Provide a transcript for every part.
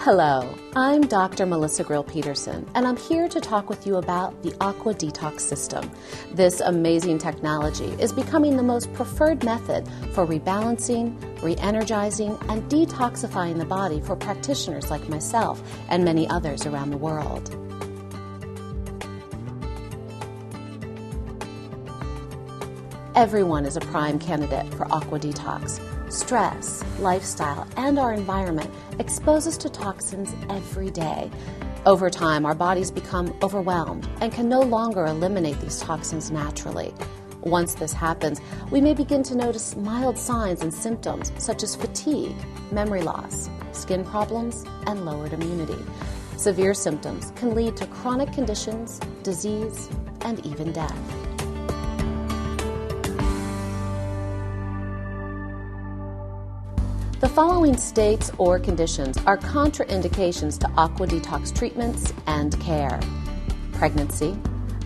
Hello, I'm Dr. Melissa Grill-Peterson, and I'm here to talk with you about the Aqua Detox system. This amazing technology is becoming the most preferred method for rebalancing, re-energizing, and detoxifying the body for practitioners like myself and many others around the world. Everyone is a prime candidate for Aqua Detox. Stress, lifestyle, and our environment expose us to toxins every day. Over time, our bodies become overwhelmed and can no longer eliminate these toxins naturally. Once this happens, we may begin to notice mild signs and symptoms such as fatigue, memory loss, skin problems, and lowered immunity. Severe symptoms can lead to chronic conditions, disease, and even death. The following states or conditions are contraindications to Aqua Detox treatments and care: pregnancy,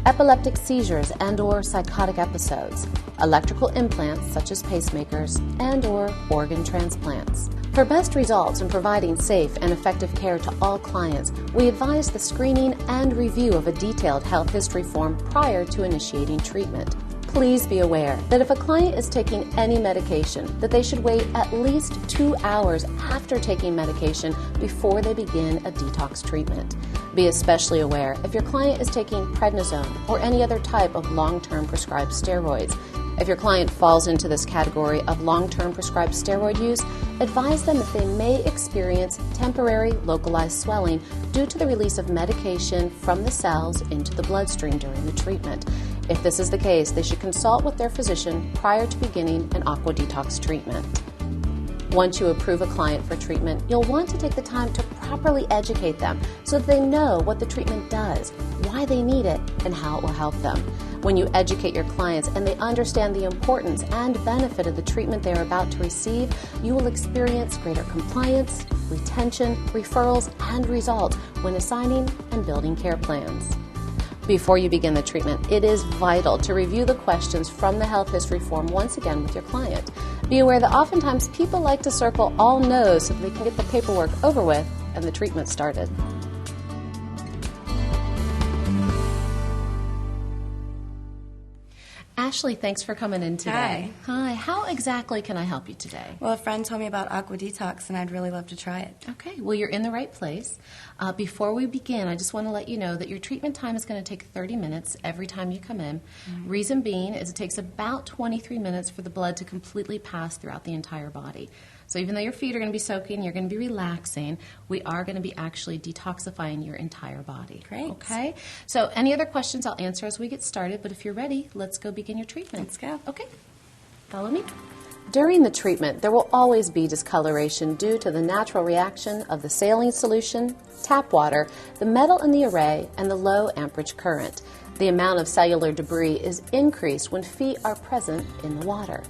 epileptic seizures and/or psychotic episodes, electrical implants such as pacemakers, and/or organ transplants. For best results in providing safe and effective care to all clients, we advise the screening and review of a detailed health history form prior to initiating treatment. Please be aware that if a client is taking any medication, that they should wait at least 2 hours after taking medication before they begin a detox treatment. Be especially aware if your client is taking prednisone or any other type of long-term prescribed steroids. If your client falls into this category of long-term prescribed steroid use, advise them that they may experience temporary localized swelling due to the release of medication from the cells into the bloodstream during the treatment. If this is the case, they should consult with their physician prior to beginning an Aqua Detox treatment. Once you approve a client for treatment, you'll want to take the time to properly educate them so that they know what the treatment does, why they need it, and how it will help them. When you educate your clients and they understand the importance and benefit of the treatment they are about to receive, you will experience greater compliance, retention, referrals, and results when assigning and building care plans. Before you begin the treatment, it is vital to review the questions from the health history form once again with your client. Be aware that oftentimes people like to circle all no's so that they can get the paperwork over with and the treatment started. Ashley, thanks for coming in today. Hi. How exactly can I help you today? Well, a friend told me about Aqua Detox, and I'd really love to try it. Okay. Well, you're in the right place. Before we begin, I just want to let you know that your treatment time is going to take 30 minutes every time you come in. Reason being is it takes about 23 minutes for the blood to completely pass throughout the entire body. So even though your feet are going to be soaking, you're going to be relaxing, we are going to be actually detoxifying your entire body. Great. Okay? So any other questions I'll answer as we get started, but if you're ready, let's go begin your treatment. Let's go. Okay. Follow me. During the treatment, there will always be discoloration due to the natural reaction of the saline solution, tap water, the metal in the array, and the low amperage current. The amount of cellular debris is increased when feet are present in the water.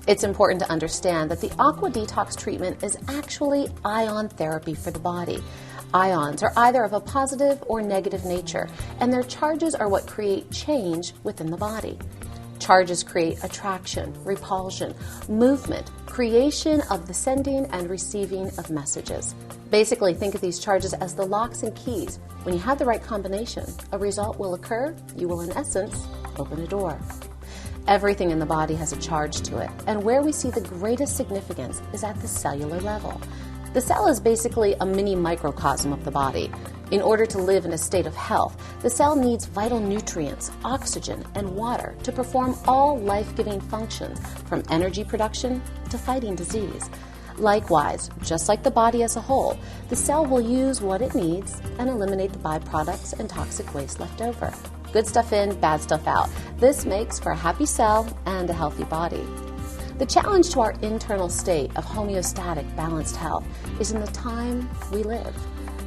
It's important to understand that the Aqua Detox treatment is actually ion therapy for the body. Ions are either of a positive or negative nature, and their charges are what create change within the body. Charges create attraction, repulsion, movement, creation of the sending and receiving of messages. Basically, think of these charges as the locks and keys. When you have the right combination, a result will occur. You will, in essence, open a door. Everything in the body has a charge to it, and where we see the greatest significance is at the cellular level. The cell is basically a mini microcosm of the body. In order to live in a state of health, the cell needs vital nutrients, oxygen, and water to perform all life-giving functions, from energy production to fighting disease. Likewise, just like the body as a whole, the cell will use what it needs and eliminate the byproducts and toxic waste left over. Good stuff in, bad stuff out. This makes for a happy cell and a healthy body. The challenge to our internal state of homeostatic, balanced health is in the time we live.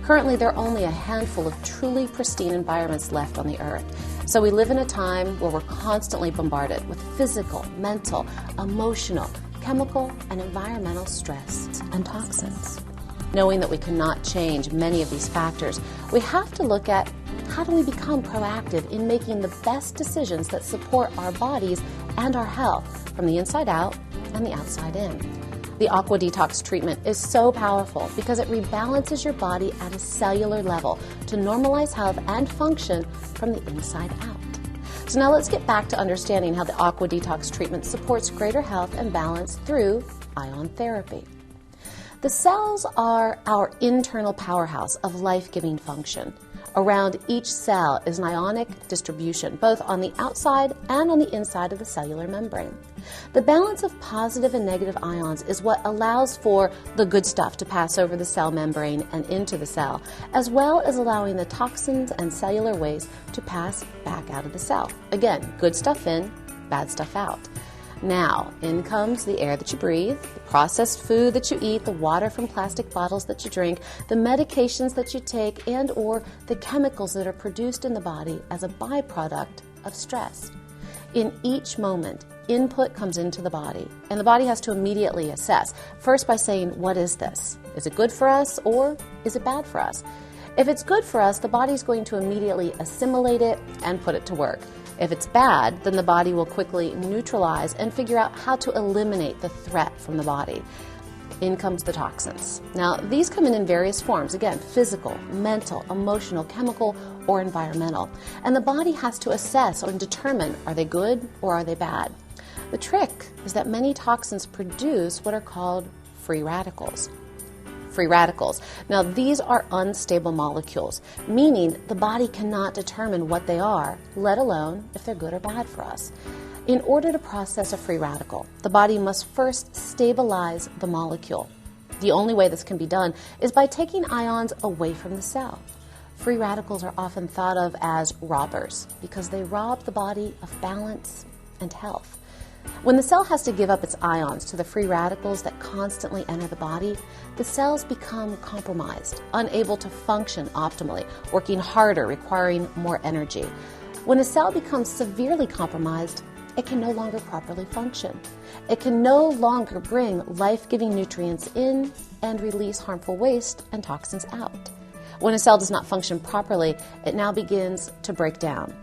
Currently, there are only a handful of truly pristine environments left on the earth. So we live in a time where we're constantly bombarded with physical, mental, emotional, chemical, and environmental stress and toxins. Knowing that we cannot change many of these factors, we have to look at how do we become proactive in making the best decisions that support our bodies and our health from the inside out and the outside in. The Aqua Detox treatment is so powerful because it rebalances your body at a cellular level to normalize health and function from the inside out. So now let's get back to understanding how the Aqua Detox treatment supports greater health and balance through ion therapy. The cells are our internal powerhouse of life-giving function. Around each cell is an ionic distribution, both on the outside and on the inside of the cellular membrane. The balance of positive and negative ions is what allows for the good stuff to pass over the cell membrane and into the cell, as well as allowing the toxins and cellular waste to pass back out of the cell. Again, good stuff in, bad stuff out. Now, in comes the air that you breathe, the processed food that you eat, the water from plastic bottles that you drink, the medications that you take, and or the chemicals that are produced in the body as a byproduct of stress. In each moment, input comes into the body, and the body has to immediately assess, first by saying, what is this? Is it good for us, or is it bad for us? If it's good for us, the body's going to immediately assimilate it and put it to work. If it's bad, then the body will quickly neutralize and figure out how to eliminate the threat from the body. In comes the toxins. Now, these come in various forms, again, physical, mental, emotional, chemical, or environmental. And the body has to assess or determine, are they good or are they bad? The trick is that many toxins produce what are called free radicals. Free radicals. Now, these are unstable molecules, meaning the body cannot determine what they are, let alone if they're good or bad for us. In order to process a free radical, the body must first stabilize the molecule. The only way this can be done is by taking ions away from the cell. Free radicals are often thought of as robbers because they rob the body of balance and health. When the cell has to give up its ions to the free radicals that constantly enter the body, the cells become compromised, unable to function optimally, working harder, requiring more energy. When a cell becomes severely compromised, it can no longer properly function. It can no longer bring life-giving nutrients in and release harmful waste and toxins out. When a cell does not function properly, it now begins to break down,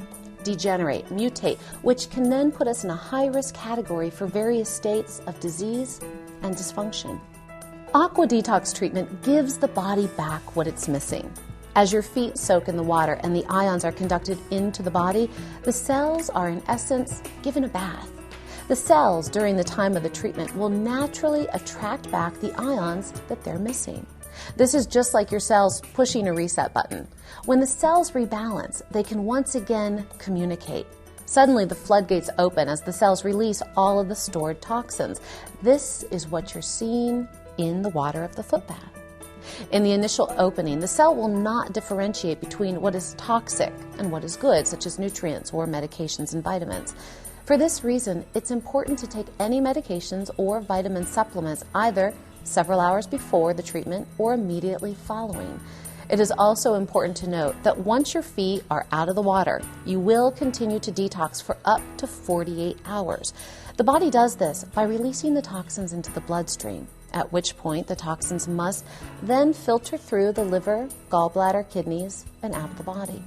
degenerate, mutate, which can then put us in a high-risk category for various states of disease and dysfunction. Aqua Detox treatment gives the body back what it's missing. As your feet soak in the water and the ions are conducted into the body, the cells are in essence given a bath. The cells during the time of the treatment will naturally attract back the ions that they're missing. This is just like your cells pushing a reset button. When the cells rebalance, they can once again communicate. Suddenly the floodgates open as the cells release all of the stored toxins. This is what you're seeing in the water of the foot bath. In the initial opening, the cell will not differentiate between what is toxic and what is good, such as nutrients or medications and vitamins. For this reason, it's important to take any medications or vitamin supplements either several hours before the treatment or immediately following. It is also important to note that once your feet are out of the water, you will continue to detox for up to 48 hours. The body does this by releasing the toxins into the bloodstream, at which point the toxins must then filter through the liver, gallbladder, kidneys, and out of the body.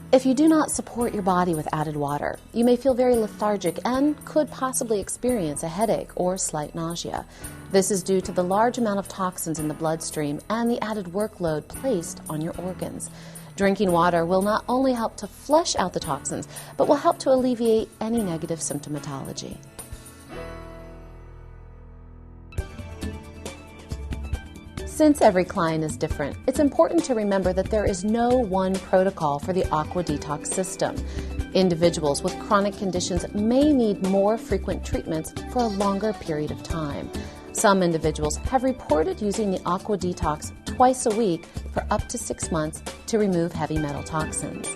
If you do not support your body with added water, you may feel very lethargic and could possibly experience a headache or slight nausea. This is due to the large amount of toxins in the bloodstream and the added workload placed on your organs. Drinking water will not only help to flush out the toxins, but will help to alleviate any negative symptomatology. Since every client is different, it's important to remember that there is no one protocol for the Aqua Detox system. Individuals with chronic conditions may need more frequent treatments for a longer period of time. Some individuals have reported using the Aqua Detox twice a week for up to 6 months to remove heavy metal toxins.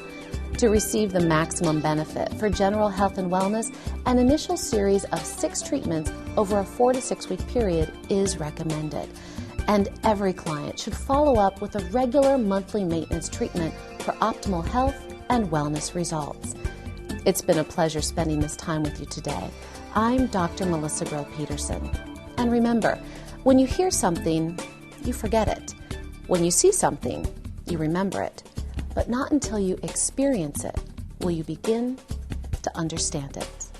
To receive the maximum benefit for general health and wellness, an initial series of 6 treatments over a 4 to 6 week period is recommended. And every client should follow up with a regular monthly maintenance treatment for optimal health and wellness results. It's been a pleasure spending this time with you today. I'm Dr. Melissa Grill-Peterson. And remember, when you hear something, you forget it. When you see something, you remember it. But not until you experience it will you begin to understand it.